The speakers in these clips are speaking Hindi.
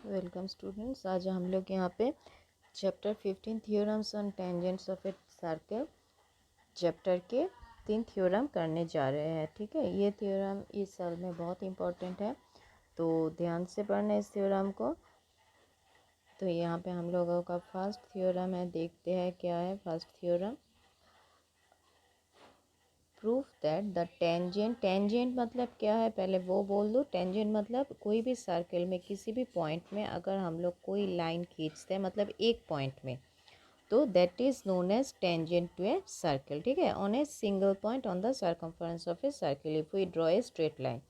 Welcome students. आज हम लोग यहाँ पे chapter 15 theorems on tangents of a circle chapter के 3 थ्योरम करने जा रहे हैं। ठीक है, ये थ्योरम इस साल में बहुत इम्पोर्टेंट है, तो ध्यान से पढ़ना इस थ्योरम को। तो यहाँ पे हम लोगों का फर्स्ट थ्योरम है, देखते हैं क्या है first theorem. Proof that the tangent मतलब क्या है, पहले वो बोल दो। टेंजेंट मतलब कोई भी सर्कल में किसी भी पॉइंट में अगर हम लोग कोई लाइन खींचते हैं, मतलब एक पॉइंट में, तो that is known as tangent to a circle. ठीक है, on a single point on the circumference of a circle if we draw a straight line,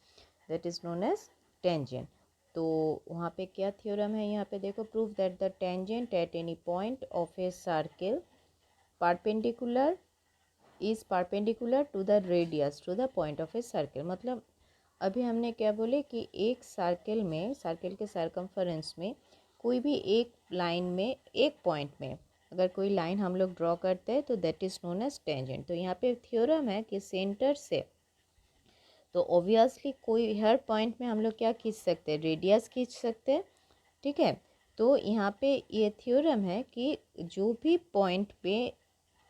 that is known as tangent. तो वहाँ पे क्या थ्योरम है, यहाँ पे देखो। Proof that the tangent at any point of a circle perpendicular is perpendicular to the radius to the point of a circle. मतलब अभी हमने क्या बोले कि एक सर्कल में, सर्कल के सर्कमफरेंस में कोई भी एक लाइन में, एक पॉइंट में अगर कोई लाइन हम लोग ड्रॉ करते हैं तो that is known as tangent. तो यहाँ पे थ्योरम है कि सेंटर से, तो ऑब्वियसली कोई हर पॉइंट में हम लोग क्या खींच सकते हैं, रेडियस खींच सकते हैं। ठीक है, तो यहाँ पे ये थ्योरम है कि जो भी पॉइंट पे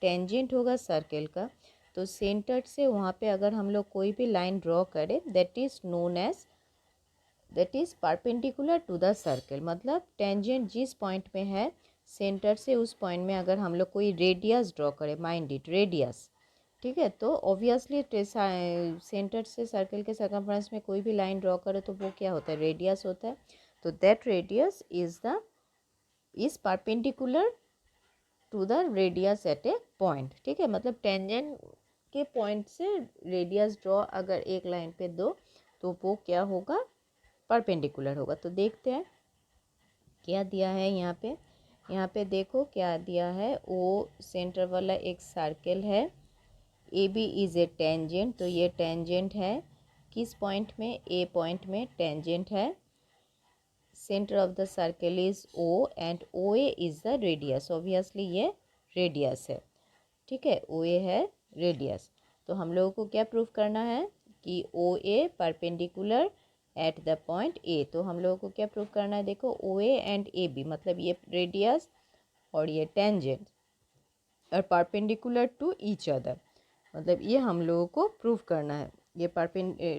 टेंजेंट होगा सर्कल का, तो सेंटर से वहाँ पे अगर हम लोग कोई भी लाइन ड्रॉ करें, that is known as, that is perpendicular to the circle. मतलब टेंजेंट जिस पॉइंट में है, सेंटर से उस पॉइंट में अगर हम लोग कोई रेडियस ड्रॉ करें, माइंड इट रेडियस, ठीक है, तो ऑब्वियसली सेंटर से सर्कल के सर्कमफ्रेंस में कोई भी लाइन ड्रॉ करो तो वो क्या होता है, रेडियस होता है। तो that radius is perpendicular to the radius at a point. ठीक है, मतलब टेंजेंट के पॉइंट से रेडियस ड्रॉ अगर एक लाइन पे दो तो वो क्या होगा, परपेंडिकुलर होगा। तो देखते हैं क्या दिया है यहाँ पे। यहाँ पे देखो क्या दिया है, ओ सेंटर वाला एक सर्कल है, A B is a tangent. तो ये टेंजेंट है किस पॉइंट में, ए पॉइंट में टेंजेंट है। Centre of the circle is O and O A is the radius. Obviously ये रेडियस है। ठीक है, ओ ए है रेडियस। तो हम लोगों को क्या प्रूफ करना है कि O A perpendicular at the point A. तो हम लोगों को क्या प्रूफ करना है, देखो ओ ए एंड ए बी, मतलब ये रेडियस और ये टेंजेंट और परपेंडिकुलर टू ईच अदर, मतलब ये हम लोगों को प्रूफ करना है। ये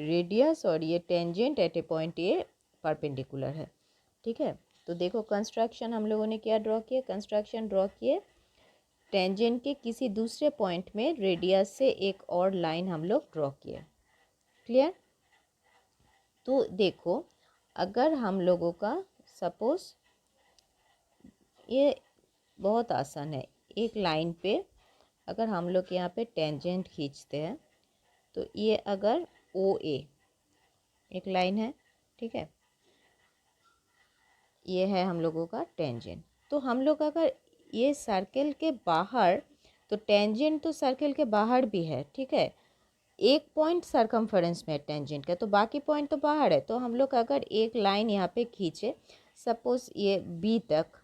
रेडियस और ये tangent at a point A perpendicular है। ठीक है, तो देखो कंस्ट्रक्शन हम लोगों ने क्या ड्रॉ किया, कंस्ट्रक्शन ड्रॉ किए टेंजेंट के किसी दूसरे पॉइंट में रेडियस से एक और लाइन हम लोग ड्रॉ किए। क्लियर। तो देखो अगर हम लोगों का सपोज, ये बहुत आसान है, एक लाइन पे अगर हम लोग यहाँ पे टेंजेंट खींचते हैं, तो ये अगर ओ ए एक लाइन है, ठीक है, ये है हम लोगों का टेंजेंट। तो हम लोग अगर ये सर्कल के बाहर, तो टेंजेंट तो सर्कल के बाहर भी है, ठीक है, एक पॉइंट सरकमफरेंस में टेंजेंट का, तो बाकी पॉइंट तो बाहर है। तो हम लोग अगर एक लाइन यहाँ पे खींचे, सपोज ये बी तक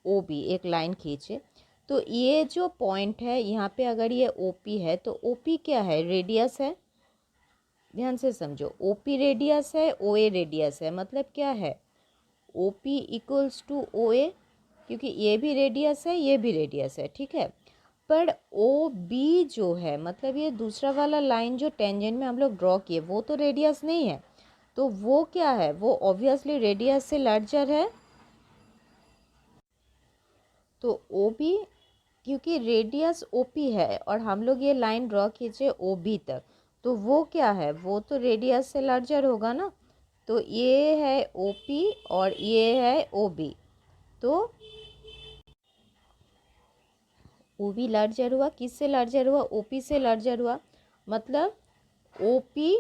ओ बी एक लाइन खींचे, तो ये जो पॉइंट है यहाँ पे अगर ये ओ पी है, तो ओ पी क्या है, रेडियस है। ध्यान से समझो, ओ पी रेडियस है, ओ ए रेडियस है, मतलब क्या है, O P equals to O A, क्योंकि ये भी रेडियस है, ये भी रेडियस है। ठीक है, पर ओ बी जो है, मतलब ये दूसरा वाला लाइन जो टेंजेंट में हम लोग ड्रॉ किए, वो तो रेडियस नहीं है, तो वो क्या है, वो ऑब्वियसली रेडियस से लार्जर है। तो ओ बी, क्योंकि रेडियस ओ पी है और हम लोग ये लाइन ड्रॉ कीजिए ओ बी तक, तो वो क्या है, वो तो रेडियस से लार्जर होगा ना। तो ये है ओ पी और ये है ओ बी, तो ओ बी लार्जर हुआ, किससे लार्जर हुआ, ओ पी से लार्जर हुआ। मतलब O P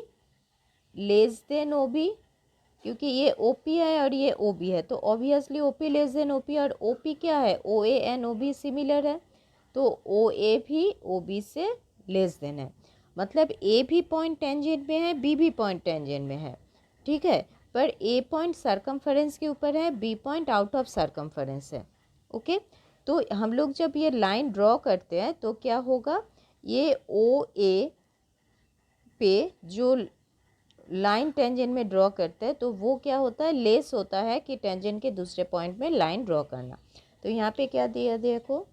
less than O B, क्योंकि ये ओ पी है और ये ओ बी है, तो obviously O P less than O P, और ओ पी क्या है, O A and O B similar है, तो ओ ए भी ओ बी से लेस देन है। मतलब ए भी पॉइंट टेंजेंट में है, बी भी पॉइंट टेंजेंट में है। ठीक है, पर ए पॉइंट सर्कमफरेंस के ऊपर है, B point out of circumference है। ओके, तो हम लोग जब ये लाइन ड्रॉ करते हैं तो क्या होगा, ये ओ ए पे जो लाइन टेंजेंट में ड्रॉ करते हैं तो वो क्या होता है, लेस होता है कि टेंजेंट के दूसरे पॉइंट में लाइन ड्रॉ करना। तो यहाँ पे क्या दिया, देखो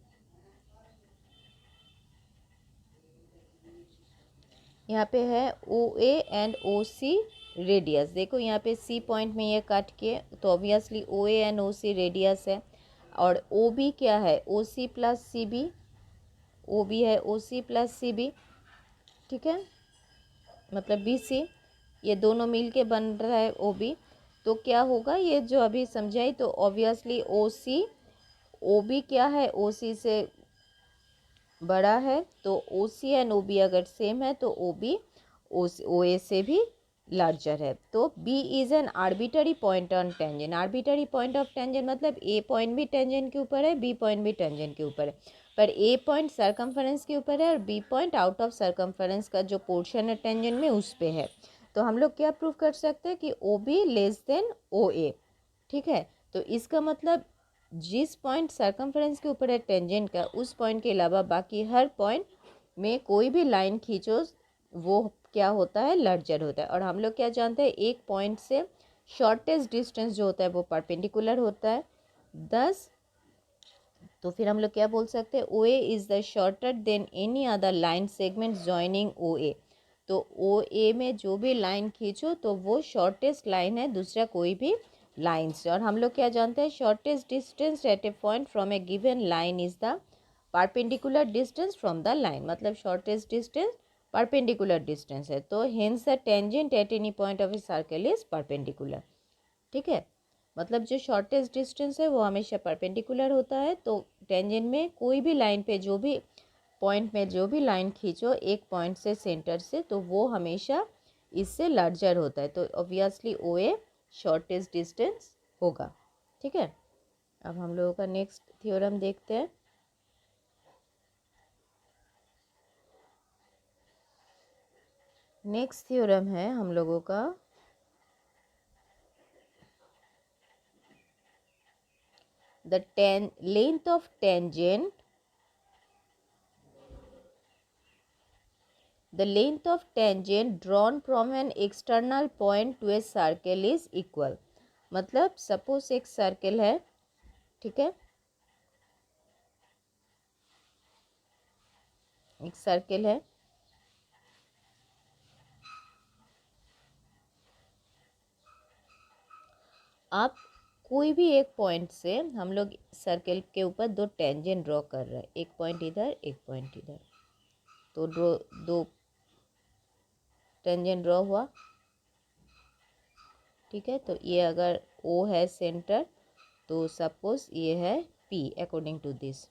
यहाँ पे है O A and O C radius. देखो यहाँ पे सी पॉइंट में ये कट किए तो obviously O A and O C radius है। और ओ बी क्या है, O C plus C B, O B है O C plus C B, ठीक है, मतलब बी सी, ये दोनों मिल के बन रहा है ओ बी। तो क्या होगा, ये जो अभी समझाई, तो ऑब्वियसली ओ सी, ओ बी क्या है, ओ सी से बड़ा है, तो ओ सी एंड ओ बी अगर सेम है तो ओ बी ओ ए से भी लार्जर है। तो B is an arbitrary point on tangent. Arbitrary point of tangent मतलब ए पॉइंट भी टेंजेंट के ऊपर है, बी पॉइंट भी टेंजेंट के ऊपर है, पर ए पॉइंट सर्कमफरेंस के ऊपर है और B point out of circumference का जो पोर्शन है टेंजेंट में उस पे है। तो हम लोग क्या प्रूव कर सकते हैं कि ओ बी लेस देन ओ ए, ठीक है। तो इसका मतलब जिस पॉइंट सर्कमफरेंस के ऊपर है टेंजेंट का, उस पॉइंट के अलावा बाकी हर पॉइंट में कोई भी लाइन खींचो वो क्या होता है, लार्जर होता है। और हम लोग क्या जानते हैं, एक पॉइंट से शॉर्टेस्ट डिस्टेंस जो होता है वो परपेंडिकुलर होता है 10। तो फिर हम लोग क्या बोल सकते हैं, O A is the shorter than any other line segment joining O A. तो ओ ए में जो भी लाइन खींचो तो वो शॉर्टेस्ट लाइन है दूसरा कोई भी लाइन से। और हम लोग क्या जानते हैं, shortest distance at a point from a given line is the perpendicular distance from the line, मतलब शॉर्टेस्ट डिस्टेंस परपेंडिकुलर डिस्टेंस है। तो hence the tangent at any point of a circle is perpendicular, ठीक है। मतलब जो शॉर्टेस्ट डिस्टेंस है वो हमेशा परपेंडिकुलर होता है। तो टेंजेंट में कोई भी लाइन पे जो भी पॉइंट में जो भी लाइन खींचो एक पॉइंट से सेंटर से, तो वो हमेशा इससे लार्जर होता है। तो ऑब्वियसली ओ ए शॉर्टेस्ट डिस्टेंस होगा, ठीक है। अब हम लोगों का नेक्स्ट थ्योरम देखते हैं। नेक्स्ट थ्योरम है हम लोगों का the length of tangent, the length of tangent drawn from an external point to a circle is equal। मतलब सपोज एक सर्कल है, ठीक है, एक सर्कल है, आप कोई भी एक पॉइंट से हम लोग सर्कल के ऊपर दो टेंजेंट ड्रॉ कर रहे हैं, एक पॉइंट इधर एक पॉइंट इधर, तो दो टेंजेंट ड्रॉ हुआ, ठीक है। तो ये अगर ओ है सेंटर तो सपोज ये है पी अकॉर्डिंग टू दिस।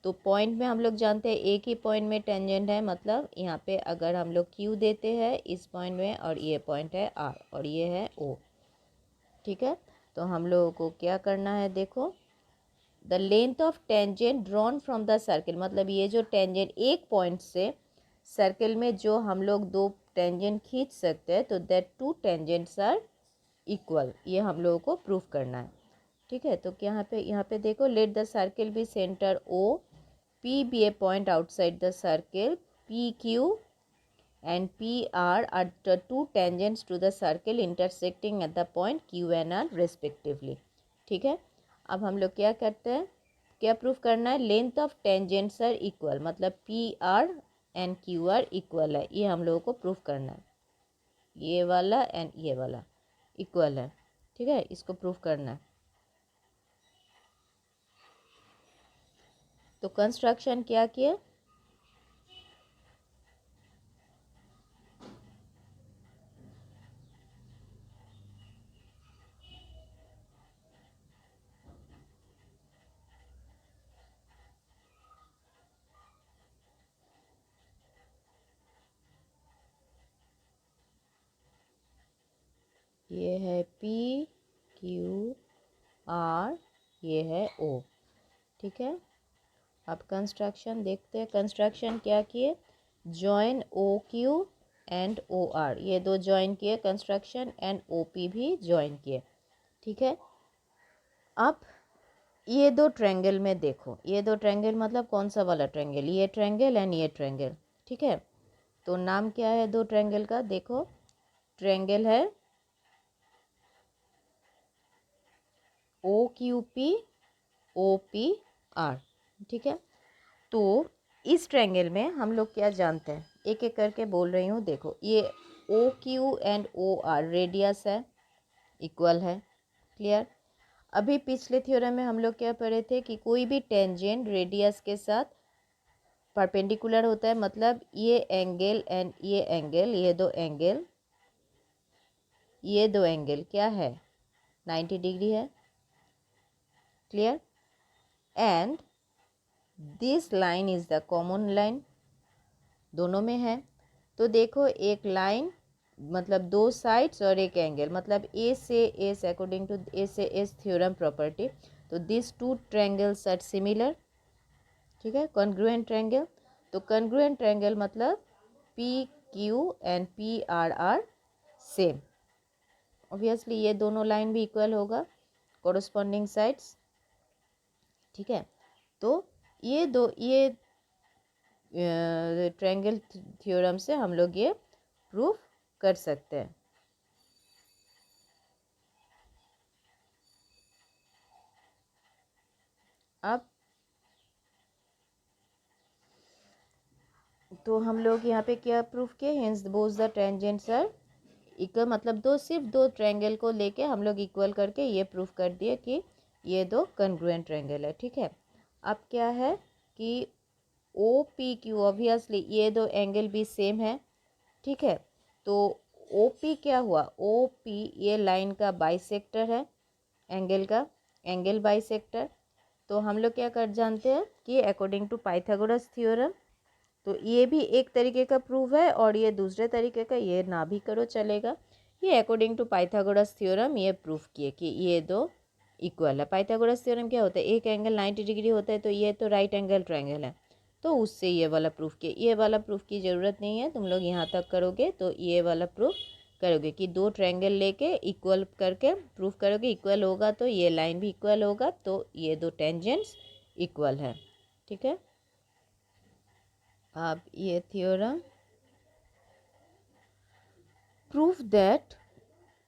तो पॉइंट में हम लोग जानते हैं एक ही पॉइंट में टेंजेंट है, मतलब यहाँ पे अगर हम लोग क्यू देते हैं इस पॉइंट में और ये पॉइंट है आर और ये है ओ, ठीक है। तो हम लोगों को क्या करना है, देखो the length of tangent drawn from the circle, मतलब ये जो टेंजेंट एक पॉइंट से सर्किल में जो हम लोग दो टेंजेंट खींच सकते हैं, तो that two tangents are equal, ये हम लोगों को प्रूफ करना है, ठीक है। तो यहाँ पे देखो, let the circle be centre O, P be a point outside the circle, PQ and PR are the two tangents to the circle intersecting at the point Q and R respectively, ठीक है। अब हम लोग क्या करते हैं, क्या प्रूफ करना है, length of tangents are equal, मतलब PR एंड QR इक्वल है, ये हम लोगों को प्रूफ करना है। ये वाला एंड ये वाला इक्वल है, ठीक है, इसको प्रूफ करना है। तो कंस्ट्रक्शन क्या किया, ये है P Q R, ये है O, ठीक है। अब कंस्ट्रक्शन देखते हैं, कंस्ट्रक्शन क्या किए, join O Q and O R, ये दो जॉइन किए कंस्ट्रक्शन, एंड ओ पी भी जॉइन किए, ठीक है। अब ये दो ट्रायंगल में देखो, ये दो ट्रायंगल मतलब कौन सा वाला ट्रायंगल, ये ट्रायंगल एंड ये ट्रायंगल, ठीक है। तो नाम क्या है दो ट्रायंगल का, देखो ट्रायंगल है OQPOPR, ठीक है। तो इस ट्रायंगल में हम लोग क्या जानते हैं, एक एक करके बोल रही हूँ। देखो ये OQ एंड OR रेडियस है, इक्वल है, क्लियर। अभी पिछले थ्योरम में हम लोग क्या पढ़े थे कि कोई भी टेंजेंट रेडियस के साथ परपेंडिकुलर होता है, मतलब ये एंगल एंड ये एंगल, ये दो एंगल क्या है, 90 डिग्री है, clear. And this line is the common line, दोनों में है। तो देखो एक लाइन मतलब दो साइड्स और एक एंगल, मतलब ए से एस, अकॉर्डिंग टू ए से एस थ्योरम प्रॉपर्टी, तो this two triangles are similar, ठीक है, कॉन्ग्रुएंट ट्रायंगल। तो कॉन्ग्रुएंट ट्रायंगल मतलब P Q and P R are same, obviously ये दोनों लाइन भी इक्वल होगा, कोरस्पॉन्डिंग साइड्स, ठीक है। तो ये ट्रायंगल थ्योरम से हम लोग ये प्रूफ कर सकते हैं। अब तो हम लोग यहाँ पे क्या प्रूफ किए, hence both the tangents are equal, मतलब सिर्फ दो ट्रायंगल को लेके हम लोग इक्वल करके ये प्रूफ कर दिए कि ये दो कॉन्ग्रुएंट ट्रायंगल है, ठीक है। अब क्या है कि ओ पी क्यू, ऑब्वियसली ये दो एंगल भी सेम है, ठीक है। तो ओ पी क्या हुआ, ओ पी ये लाइन का बाइसेक्टर है, एंगल का एंगल बाइसेक्टर। तो हम लोग क्या कर जानते हैं कि अकॉर्डिंग टू पाइथागोरस थ्योरम, तो ये भी एक तरीके का प्रूफ है और ये दूसरे तरीके का, ये ना भी करो चलेगा। ये अकॉर्डिंग टू पाइथागोरस थ्योरम ये प्रूफ किए कि ये दो इक्वल है। पाइथागोरस थ्योरम क्या होता है, एक एंगल 90 डिग्री होता है, तो ये तो राइट एंगल ट्रायंगल है, तो उससे ये वाला प्रूफ किए। ये वाला प्रूफ की ज़रूरत नहीं है, तुम लोग यहाँ तक करोगे तो ये वाला प्रूफ करोगे कि दो ट्रायंगल लेके इक्वल करके प्रूफ करोगे, इक्वल होगा तो ये लाइन भी इक्वल होगा, तो ये दो टेंजेंट्स इक्वल है, ठीक है। अब ये theorem proof that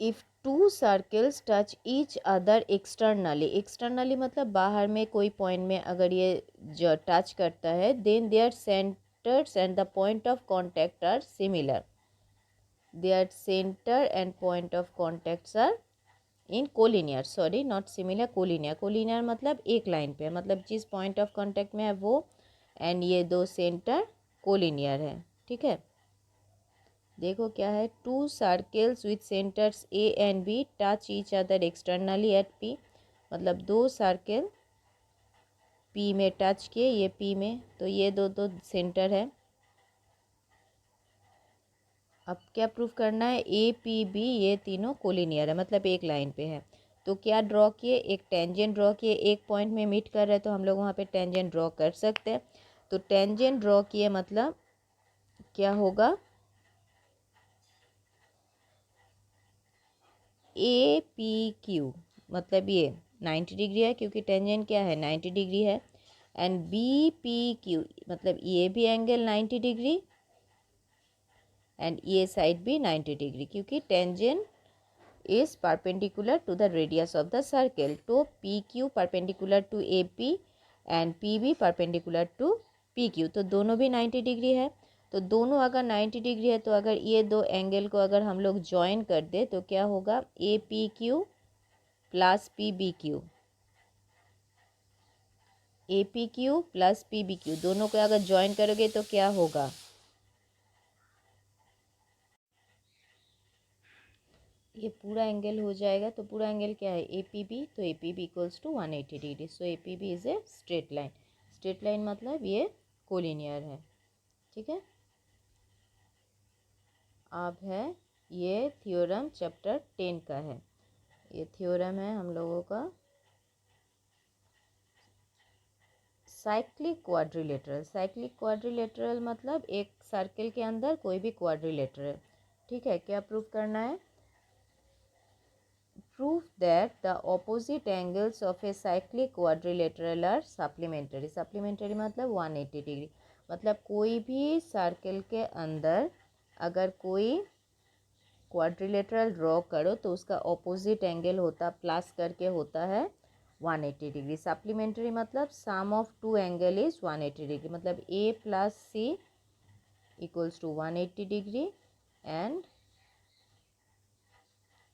if two circles touch each other externally मतलब बाहर में कोई पॉइंट में अगर ये जो टच करता है, then their centres and the point of contact are similar, their centre and point of contacts are in collinear, sorry not similar, collinear. Collinear मतलब एक लाइन पे, मतलब जिस पॉइंट ऑफ कॉन्टैक्ट में है वो, एंड ये दो सेंटर कोलिनियर है, ठीक है। देखो क्या है, two circles with centres A and B touch each other externally at P, मतलब दो सर्कल पी में टच किए, ये पी में, तो ये दो सेंटर है। अब क्या प्रूफ करना है, ए पी बी ये तीनों कोलिनियर है, मतलब एक लाइन पे है। तो क्या ड्रॉ किए, एक टेंजेंट ड्रॉ किए, एक पॉइंट में मीट कर रहे हैं तो हम लोग वहाँ पे टेंजेंट ड्रॉ कर सकते हैं। तो टेंजेंट ड्रॉ किए मतलब क्या होगा, ए पी क्यू, मतलब ये 90 डिग्री है क्योंकि टेंजेंट क्या है 90 डिग्री है, एंड बी पी क्यू मतलब ये भी एंगल 90 डिग्री एंड ये साइड भी 90 डिग्री, क्योंकि tangent is perpendicular to the radius of the circle. तो P Q perpendicular to A P and P B perpendicular to P Q, तो दोनों भी 90 डिग्री है। तो दोनों अगर 90 डिग्री है, तो अगर ये दो एंगल को अगर हम लोग ज्वाइन कर दे तो क्या होगा, A P Q plus P B Q, A P Q plus P B Q, दोनों को अगर ज्वाइन करोगे तो क्या होगा, ये पूरा एंगल हो जाएगा। तो पूरा एंगल क्या है, ए पी बी, तो A P B equals to 180 degree. So A P B is a straight line, straight line मतलब ये कोलिनियर है, ठीक है। अब है ये थ्योरम चैप्टर 10 का है, ये थ्योरम है हम लोगों का साइक्लिक क्वाड्रिलेटरल। साइक्लिक क्वाड्रिलेटरल मतलब एक सर्कल के अंदर कोई भी क्वाड्रिलेटरल, ठीक है। क्या प्रूफ करना है, prove that the opposite angles of a cyclic quadrilateral are supplementary। supplementary मतलब 180 डिग्री, मतलब कोई भी सर्कल के अंदर अगर कोई क्वाड्रिलेटरल ड्रॉ करो तो उसका ऑपोजिट एंगल होता प्लस करके होता है 180 डिग्री। सप्लीमेंट्री मतलब sum of two angle is 180 degree, मतलब A plus C equals to 180 degree and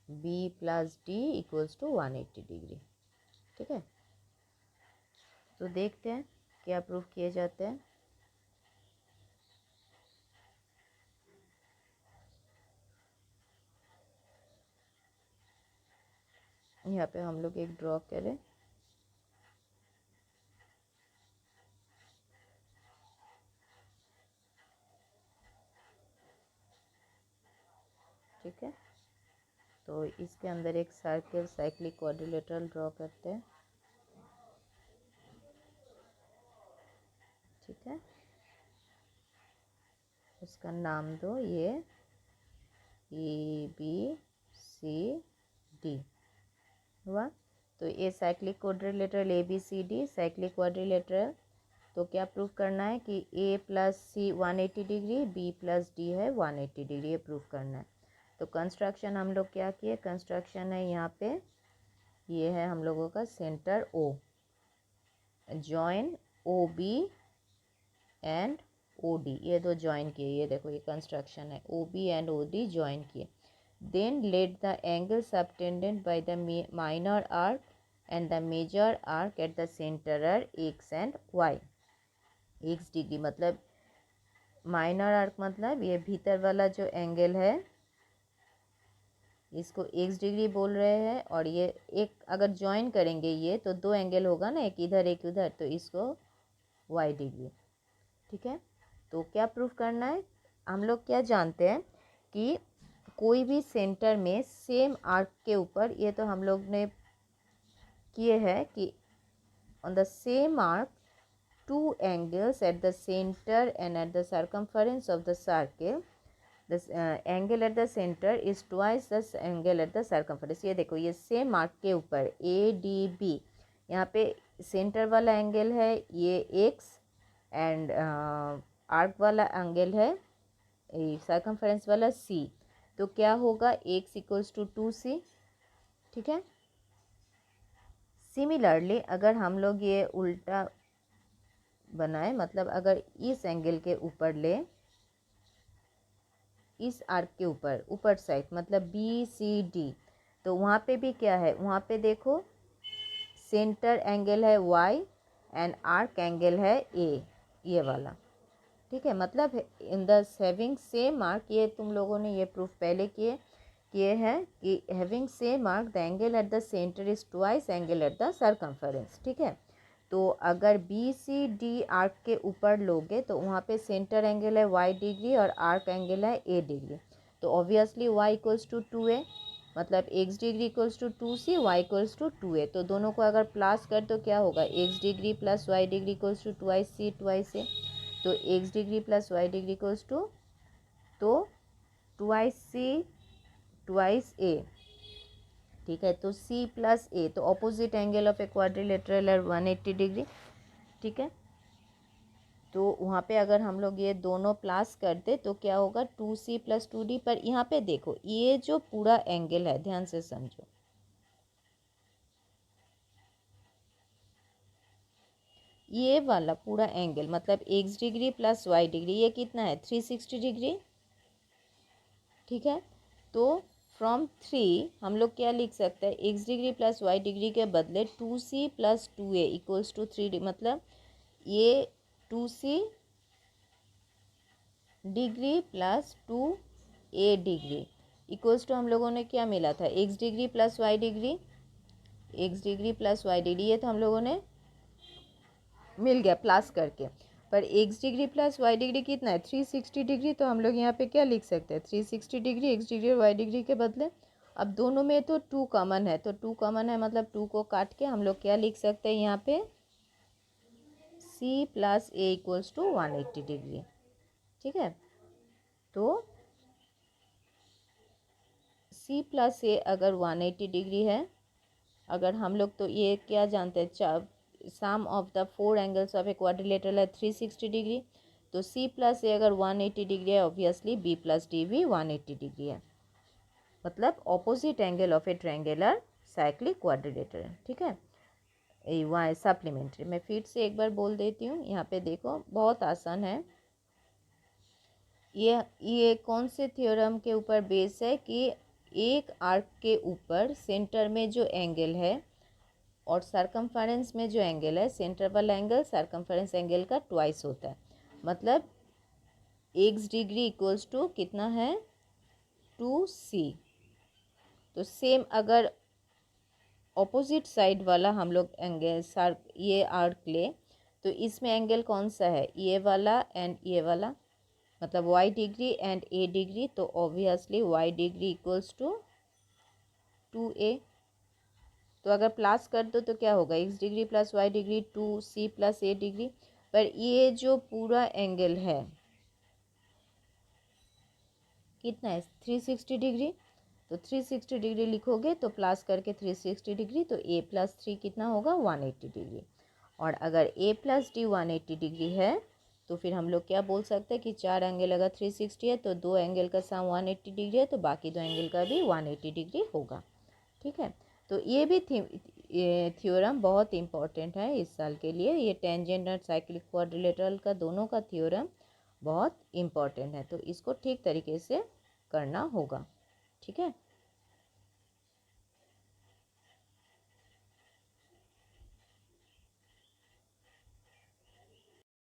B plus D equals to 180 degree. ठीक है, तो देखते हैं क्या प्रूफ किए जाते हैं। यहाँ पे हम लोग एक ड्रॉ करें। ठीक है, तो इसके अंदर एक सर्कल साइक्लिक क्वाड्रिलेटरल ड्रॉ करते हैं। ठीक है, उसका नाम दो ये ABCD हुआ। तो ये cyclic quadrilateral ABCD cyclic quadrilateral, तो क्या प्रूफ करना है कि A plus C 180 degree, B plus D है 180 डिग्री, ये प्रूफ करना है। तो कंस्ट्रक्शन हम लोग क्या किए, कंस्ट्रक्शन है यहाँ पे, ये है हम लोगों का centre O, join OB and OD, ये दो जॉइन किए, ये देखो ये कंस्ट्रक्शन है, OB एंड OD जॉइन किए। Then let the angle subtended by the minor arc and the major arc at the centre are X and Y। X degree मतलब माइनर आर्क मतलब ये भीतर वाला जो एंगल है इसको X डिग्री बोल रहे हैं, और ये एक अगर ज्वाइन करेंगे ये तो दो एंगल होगा ना, एक इधर एक उधर, तो इसको Y डिग्री। ठीक है, तो क्या प्रूफ करना है, हम लोग क्या जानते हैं कि कोई भी सेंटर में सेम आर्क के ऊपर, ये तो हम लोग ने किए हैं कि on the same arc two angles at the center and at the circumference of the circle, the angle at the center is twice the angle at the circumference। ये देखो ये सेम आर्क के ऊपर ADB, यहाँ पे सेंटर वाला एंगल है ये X एंड आर्क वाला एंगल है सर्कमफरेंस वाला C, तो क्या होगा X इक्वल्स टू 2C। ठीक है, सिमिलरली अगर हम लोग ये उल्टा बनाए, मतलब अगर इस एंगल के ऊपर ले, इस आर्क के ऊपर ऊपर साइड मतलब BCD, तो वहाँ पे भी क्या है, वहाँ पे देखो सेंटर एंगल है Y एंड आर्क एंगल है A, ये वाला। ठीक है, मतलब in the having same arc, ये तुम लोगों ने ये प्रूफ पहले किए हैं कि having same arc the angle eight the centre is twice angle at the circumference. ठीक है, तो अगर BCD आर्क के ऊपर लोगे तो वहाँ पे सेंटर एंगल है Y डिग्री और आर्क एंगल है A डिग्री, तो obviously Y equals to 2A, मतलब X degree equals to 2C, Y equals to 2A, तो दोनों को अगर प्लस कर तो क्या होगा, X degree plus Y degree equals to twice C twice A, तो X degree plus Y degree equals to, तो ट्वाइस C ट्वाइस A। ठीक है, तो C प्लस A, तो opposite angle of a quadrilateral है 180 डिग्री। ठीक है, तो वहाँ पे अगर हम लोग ये दोनों प्लस करते तो क्या होगा 2C प्लस 2D, पर यहाँ पे देखो ये जो पूरा एंगल है ध्यान से समझो, ये वाला पूरा एंगल मतलब X degree plus Y degree, ये कितना है 360 डिग्री। ठीक है, तो फ्रॉम 3 हम लोग क्या लिख सकते हैं, X degree plus Y degree के बदले 2C plus 2A equals to 3D, मतलब ये 2C degree plus 2A degree equals to हम लोगों ने क्या मिला था, X degree plus Y degree, X degree plus Y degree, ये तो हम लोगों ने मिल गया प्लस करके, पर X degree plus Y degree कितना है 360 डिग्री, तो हम लोग यहाँ पे क्या लिख सकते हैं 360 डिग्री X डिग्री और Y डिग्री के बदले। अब दोनों में तो 2 कॉमन है, तो 2 कॉमन है मतलब 2 को काट के हम लोग क्या लिख सकते हैं यहाँ पे C plus A equals to 180 degree. ठीक है, तो C प्लस A अगर 180 डिग्री है, अगर हम लोग तो ये क्या जानते हैं, sum of the 4 angles of a quadrilateral है 360 डिग्री, तो C प्लस A अगर 180 डिग्री है ऑब्वियसली B प्लस D भी 180 डिग्री है। मतलब opposite angle of A triangular cyclic quadrilateral. ठीक है, वहाँ सप्लीमेंट्री। मैं फिर से एक बार बोल देती हूँ, यहाँ पे देखो बहुत आसान है। ये कौन से थ्योरम के ऊपर बेस है कि एक आर्क के ऊपर सेंटर में जो एंगल है और सरकमफेरेंस में जो एंगल है, सेंटर वाला एंगल सरकमफेरेंस एंगल का ट्वाइस होता है। मतलब x डिग्री इक्वल्स टू कितना है 2c। तो सेम अगर ऑपोजिट साइड वाला हम लोग एंगल ये आर्क ले तो इसमें एंगल कौन सा है, ये वाला एंड ये वाला, मतलब y degree and a degree. तो obviously y degree equals to 2a। तो अगर प्लस कर दो तो क्या होगा, x degree plus y degree 2c plus a degree. पर ये जो पूरा एंगल है कितना है 360 डिग्री। तो 360 डिग्री लिखोगे तो प्लस करके 360 डिग्री, तो a प्लस 3 कितना होगा 180 डिग्री। और अगर a प्लस डी 180 डिग्री है तो फिर हम लोग क्या बोल सकते हैं कि चार एंगल अगर 360 है तो दो एंगल का सम 180 डिग्री है, तो बाकी दो एंगल का भी 180 डिग्री होगा। ठीक है, तो ये भी थ्योरम बहुत इम्पॉर्टेंट है इस साल के लिए। ये टेंजेंट और साइक्लिक क्वाड्रिलेटरल का दोनों का थ्योरम बहुत इम्पॉर्टेंट है, तो इसको ठीक तरीके से करना होगा। ठीक है।